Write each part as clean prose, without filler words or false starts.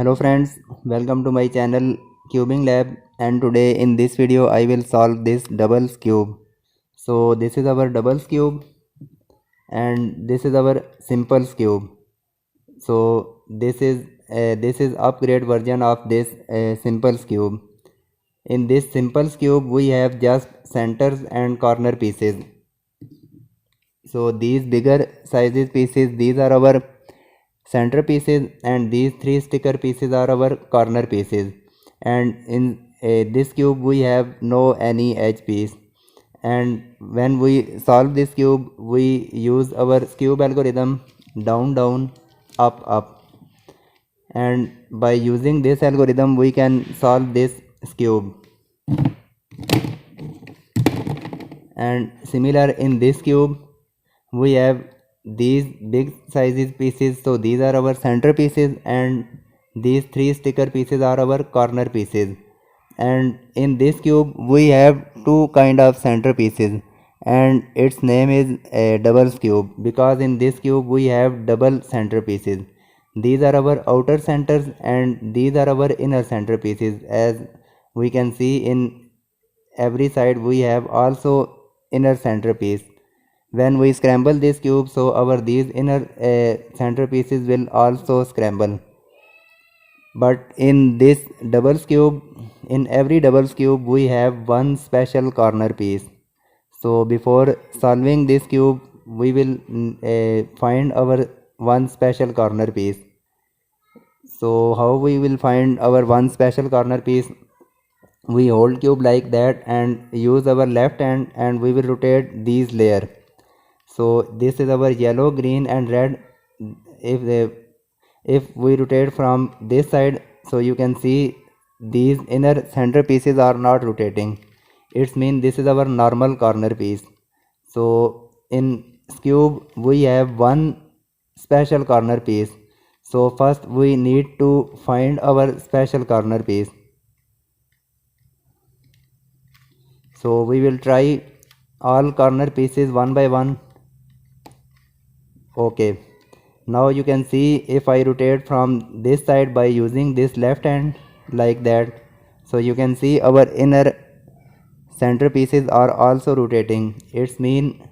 Hello friends, welcome to my channel Cubing Lab, and today in this video I will solve this doubles cube. So this is our doubles cube and this is our simples cube. So this is upgrade version of this simples cube. In this simples cube we have just centers and corner pieces. So these bigger sizes pieces, these are our center pieces, and these three sticker pieces are our corner pieces. And in this cube we have no any edge piece. And when we solve this cube we use our cube algorithm, down down, up up, and by using this algorithm we can solve this cube. And similar, in this cube we have these big sizes pieces, so these are our center pieces, and these three sticker pieces are our corner pieces. And in this cube we have two kind of center pieces, and its name is a doubles cube because in this cube we have double center pieces. These are our outer centers and these are our inner center pieces. As we can see, in every side we have also inner center piece. When we scramble this cube, so our these inner center pieces will also scramble. But in this doubles cube, in every doubles cube we have one special corner piece. So before solving this cube we will find our one special corner piece. So how we will find our one special corner piece? We hold cube like that and use our left hand and we will rotate these layer. So this is our yellow, green and red. If we rotate from this side, so you can see these inner center pieces are not rotating. It means this is our normal corner piece. So in cube we have one special corner piece. So first we need to find our special corner piece. So we will try all corner pieces one by one. Okay, now you can see if I rotate from this side by using this left hand like that, so you can see our inner center pieces are also rotating. It's mean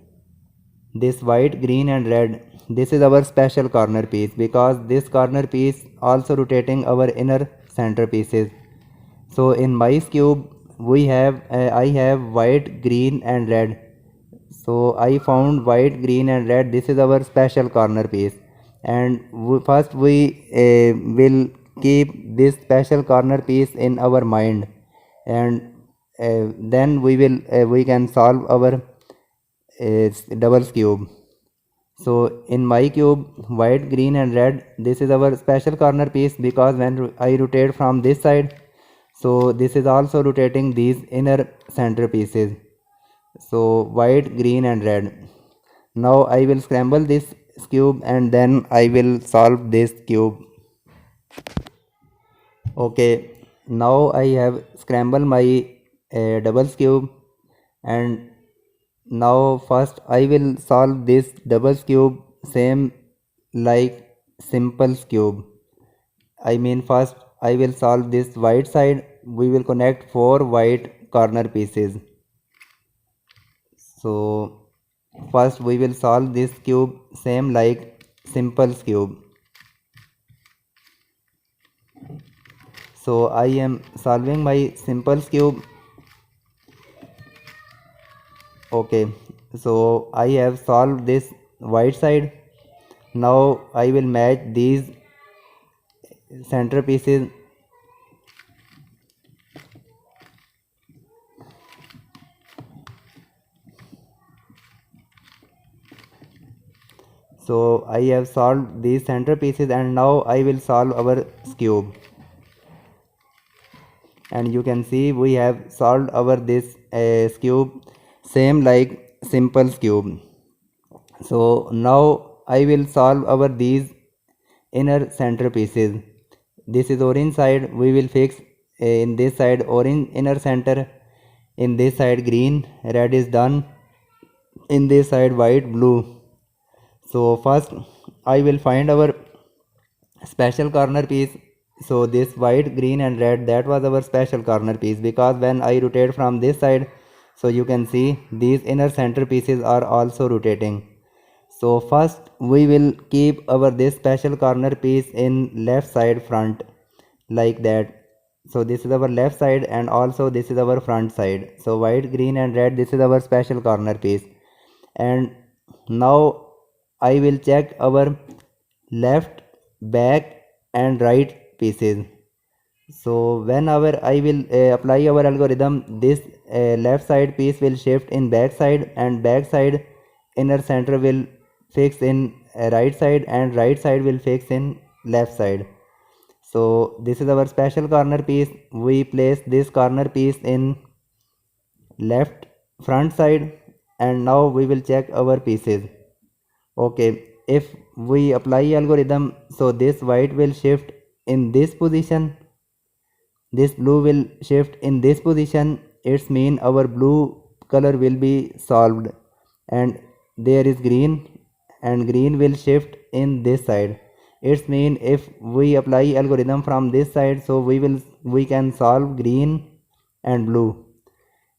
this white, green and red, this is our special corner piece because this corner piece also rotating our inner center pieces. So in my cube we have I have white, green and red. So I found white, green and red. This is our special corner piece, and first we will keep this special corner piece in our mind, and then we can solve our doubles cube. So in my cube, white, green and red, this is our special corner piece because when I rotate from this side, so this is also rotating these inner center pieces. So white, green and red. Now I will scramble this cube and then I will solve this cube. Okay, now I have scrambled my doubles cube, and now first I will solve this doubles cube same like simples cube. I mean, first I will solve this white side. We will connect four white corner pieces. So first we will solve this cube same like simples cube. So I am solving my simples cube. Okay, so I have solved this white side. Now I will match these center pieces. So I have solved these center pieces, and now I will solve our cube. And you can see we have solved our this cube same like simples cube. So now I will solve our these inner center pieces. This is orange side, we will fix in this side orange inner center, in this side green, red is done, in this side white, blue. So first I will find our special corner piece. So this white, green and red, that was our special corner piece, because when I rotate from this side, so you can see these inner center pieces are also rotating. So first we will keep our this special corner piece in left side front, like that. So this is our left side and also this is our front side. So white, green and red, this is our special corner piece. And now I will check our left, back and right pieces. So whenever I will apply our algorithm, this left side piece will shift in back side, and back side inner center will fix in right side, and right side will fix in left side. So this is our special corner piece. We place this corner piece in left front side, and now we will check our pieces. Okay, if we apply algorithm, so this white will shift in this position, this blue will shift in this position. It's mean our blue color will be solved, and there is green, and green will shift in this side. It's mean if we apply algorithm from this side, so we can solve green and blue.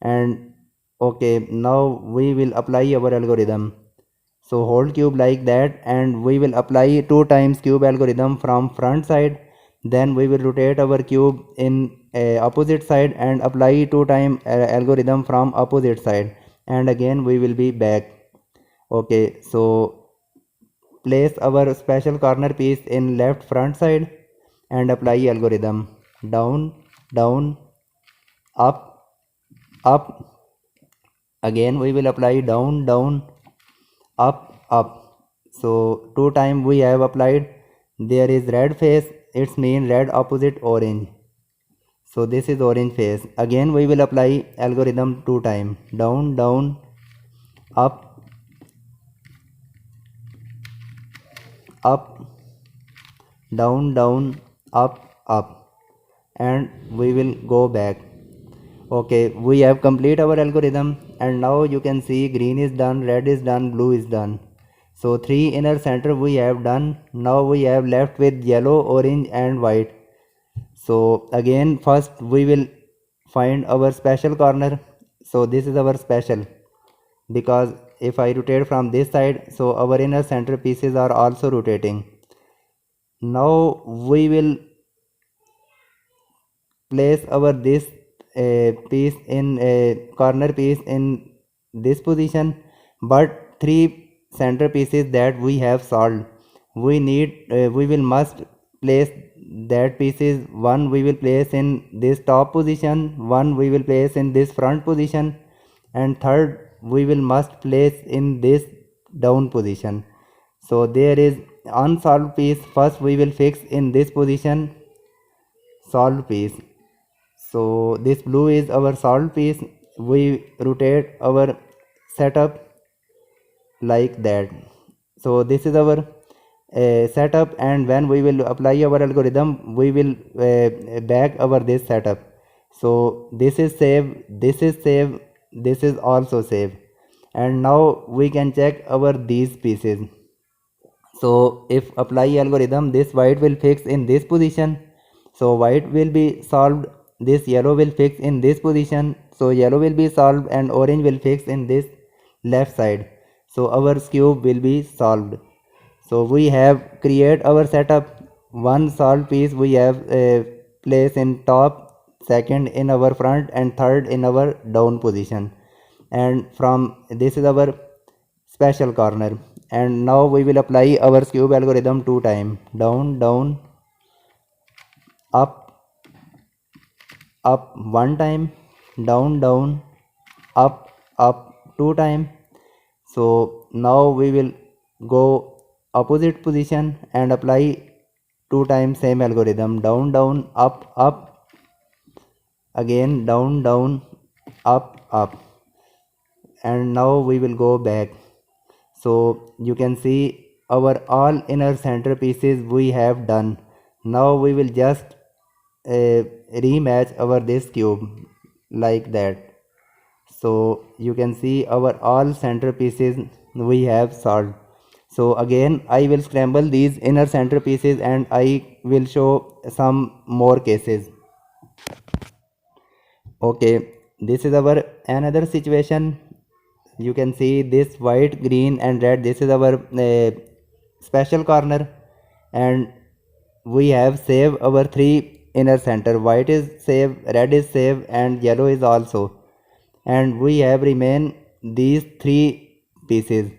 And okay, now we will apply our algorithm. So hold cube like that, and we will apply 2 times cube algorithm from front side. Then we will rotate our cube in opposite side and apply 2 time algorithm from opposite side, and again we will be back. Okay, so place our special corner piece in left front side and apply algorithm. Down, down, up, up. Again we will apply down, down, up, up. So 2 times we have applied. There is red face, it's mean red opposite orange. So this is orange face. Again we will apply algorithm 2 times. Down, down, up, up, down, down, up, up, and we will go back. Okay, we have complete our algorithm, and now you can see green is done, red is done, blue is done. So 3 inner center we have done. Now we have left with yellow, orange and white. So again first we will find our special corner. So this is our special, because if I rotate from this side, so our inner center pieces are also rotating. Now we will place our this piece in corner piece in this position, but 3 center pieces that we have solved, we will must place that pieces. One we will place in this top position, one we will place in this front position, and third we will must place in this down position. So there is unsolved piece, first we will fix in this position, solved piece. So this blue is our solved piece. We rotate our setup like that. So this is our setup, and when we will apply our algorithm, we will back our this setup. So this is save, this is save, this is also save, and now we can check our these pieces. So if apply algorithm, this white will fix in this position, so white will be solved. This yellow will fix in this position, so yellow will be solved, and orange will fix in this left side. So our cube will be solved. So we have create our setup. One solved piece we have placed in top, second in our front, and third in our down position. And from this is our special corner. And now we will apply our cube algorithm 2 times. Down, down, up, up 1 time, down, down, up, up 2 times. So now we will go opposite position and apply 2 times same algorithm. Down, down, up, up, again down, down, up, up, and now we will go back. So you can see our all inner center pieces we have done. Now we will just rematch our this cube like that. So you can see our all center pieces we have solved. So again I will scramble these inner center pieces, and I will show some more cases. Okay, this is our another situation. You can see this white, green and red. This is our special corner, and we have save our three inner center. White is save, red is save and yellow is also, and we have remain these three pieces.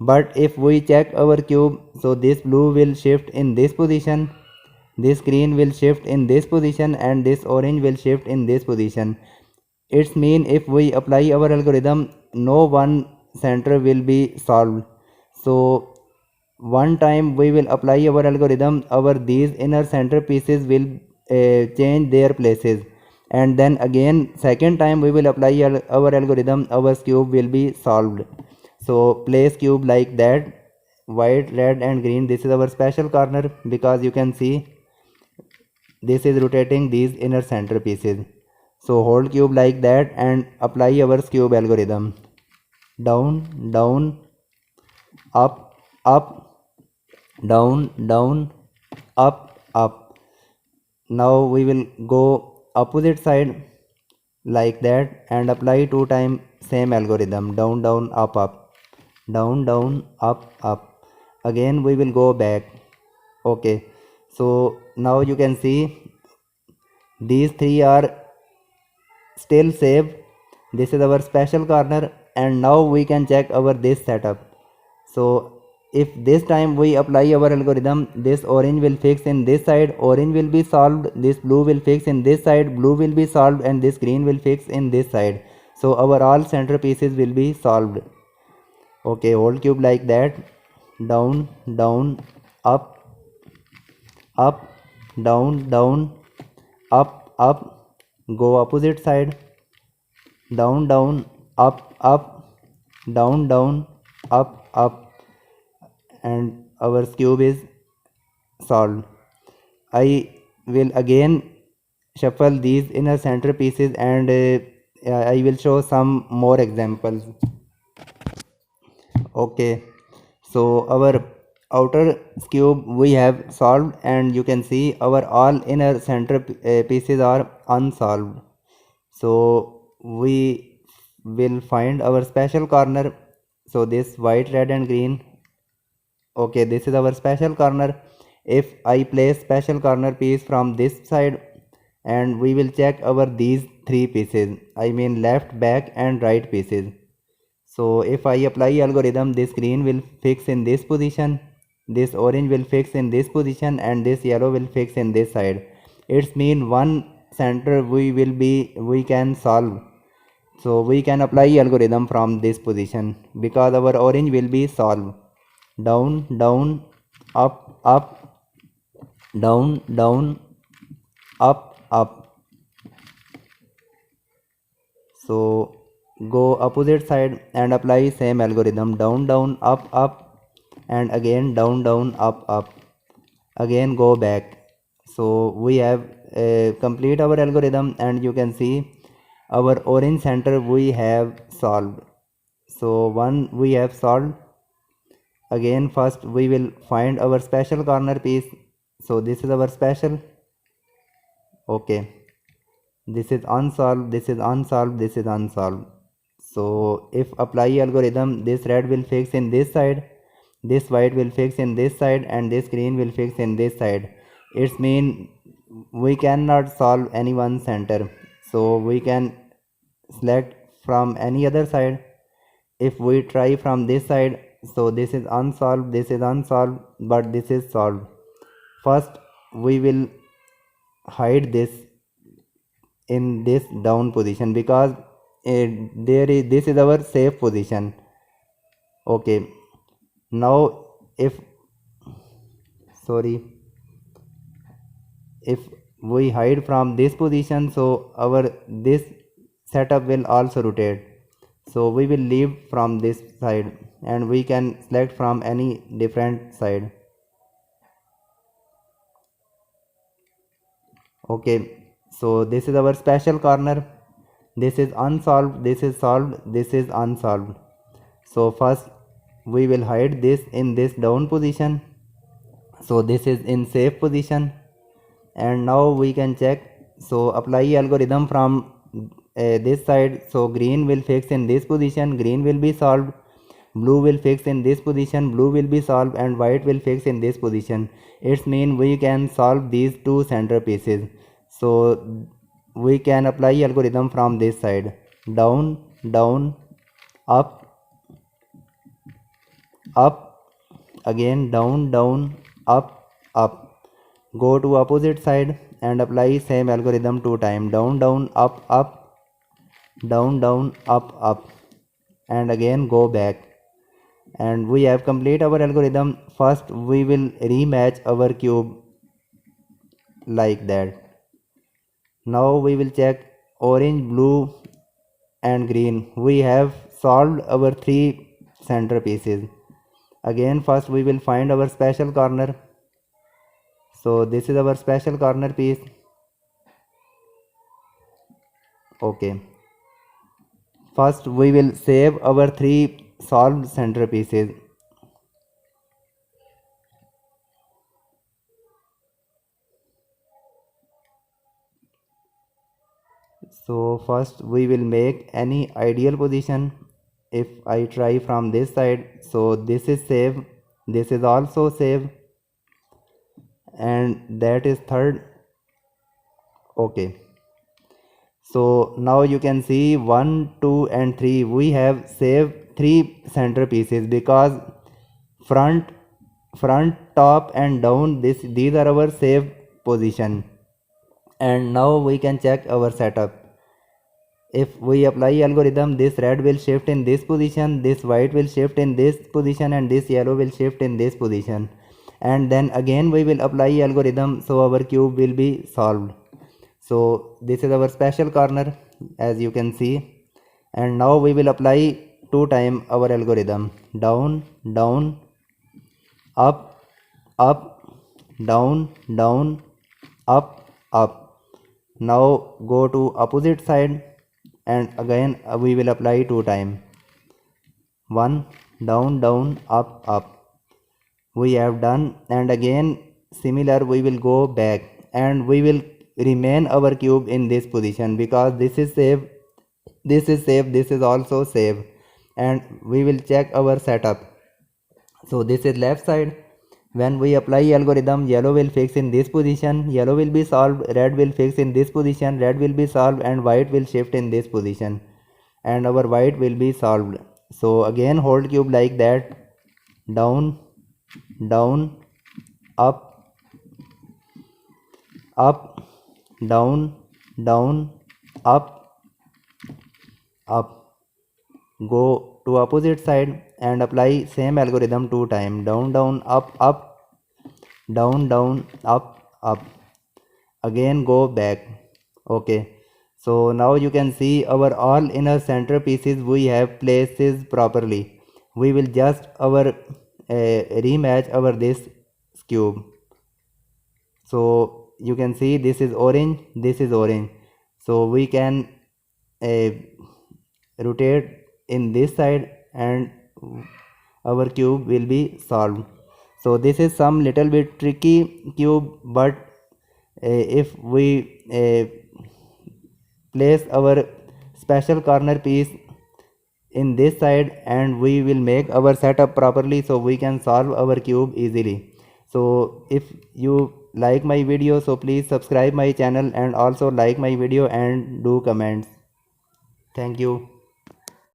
But if we check our cube, so this blue will shift in this position, this green will shift in this position and this orange will shift in this position. It's mean if we apply our algorithm, no one center will be solved. So one time we will apply our algorithm, our these inner center pieces will change their places, and then again second time we will apply our algorithm, our cube will be solved. So place cube like that, white, red and green. This is our special corner, because you can see this is rotating these inner center pieces. So hold cube like that and apply our cube algorithm. Down, down, up, up, down, down, up, up. Now we will go opposite side like that and apply 2 times same algorithm. Down, down, up, up, down, down, up, up. Again we will go back. Okay, so now you can see these three are still saved. This is our special corner, and now we can check our this setup. So if this time we apply our algorithm, this orange will fix in this side, orange will be solved, this blue will fix in this side, blue will be solved, and this green will fix in this side. So our all center pieces will be solved. Okay, hold cube like that. Down, down, up, up, down, down, up, up. Go opposite side. Down, down, up, up, down, down, up, up, and our cube is solved. I will again shuffle these inner center pieces, and I will show some more examples. Okay, so our outer cube we have solved, and you can see our all inner center pieces are unsolved. So we will find our special corner. So this white, red and green. Okay, this is our special corner. If I place special corner piece from this side, and we will check our these three pieces, I mean left, back and right pieces. So if I apply algorithm, this green will fix in this position, this orange will fix in this position, and this yellow will fix in this side. It's mean one center we can solve. So we can apply algorithm from this position, because our orange will be solved. Down, down, up, up, down, down, up, up. So go opposite side and apply same algorithm. Down, down, up, up, and again down, down, up, up. Again go back. So we have complete our algorithm, and you can see our orange center we have solved. So one we have solved. Again first we will find our special corner piece. So this is our special. Okay, this is unsolved, this is unsolved, this is unsolved. So if apply algorithm, this red will fix in this side, this white will fix in this side, and this green will fix in this side. It's mean we cannot solve any one center. So we can select from any other side. If we try from this side, so this is unsolved, this is unsolved, but this is solved. First we will hide this in this down position, because this is our safe position. Okay, now if we hide from this position, so our this setup will also rotate. So we will leave from this side, and we can select from any different side. Okay, so this is our special corner. This is unsolved, this is solved, this is unsolved. So first we will hide this in this down position. So this is in safe position. and now we can check. So apply algorithm from this side. So green will fix in this position, green will be solved. Blue will fix in this position, blue will be solved, and white will fix in this position. It's mean we can solve these two center pieces. So we can apply algorithm from this side. Down, down, up, up, again down, down, up, up. Go to opposite side and apply same algorithm 2 times. Down, down, up, up, down, down, up, up, and again go back. And we have complete our algorithm. First we will rematch our cube like that. Now we will check orange, blue and green. We have solved our 3 center pieces. Again first we will find our special corner. So this is our special corner piece. Okay. First we will save our 3 solved center pieces. So first we will make any ideal position. If I try from this side, so this is save, this is also save, and that is third. Okay. So now you can see 1, 2 and 3 we have saved 3 center pieces because front, top and down, these are our save position. And now we can check our setup. If we apply algorithm, this red will shift in this position, this white will shift in this position, and this yellow will shift in this position. And then again we will apply algorithm, so our cube will be solved. So this is our special corner, as you can see. And now we will apply 2 times our algorithm. Down, down, up, up, down, down, up, up. Now go to opposite side and again we will apply 2 times. 1, down, down, up, up. We have done, and again similar we will go back and we will remain our cube in this position because this is save, this is save, this is also save. And we will check our setup. So this is left side. When we apply algorithm, yellow will fix in this position, yellow will be solved, red will fix in this position, red will be solved, and white will shift in this position, and our white will be solved. So again hold cube like that. Down, down, up, up, down, down, up, up. Go to opposite side and apply same algorithm 2 times. Down, down, up, up, down, down, up, up. Again go back. Okay. So now you can see our all inner center pieces we have places properly. We will just our rematch our this cube. So you can see this is orange, this is orange. So we can rotate in this side and our cube will be solved. So this is some little bit tricky cube, but if we place our special corner piece in this side and we will make our setup properly, so we can solve our cube easily. So if you like my video, so please subscribe my channel and also like my video and do comments. Thank you.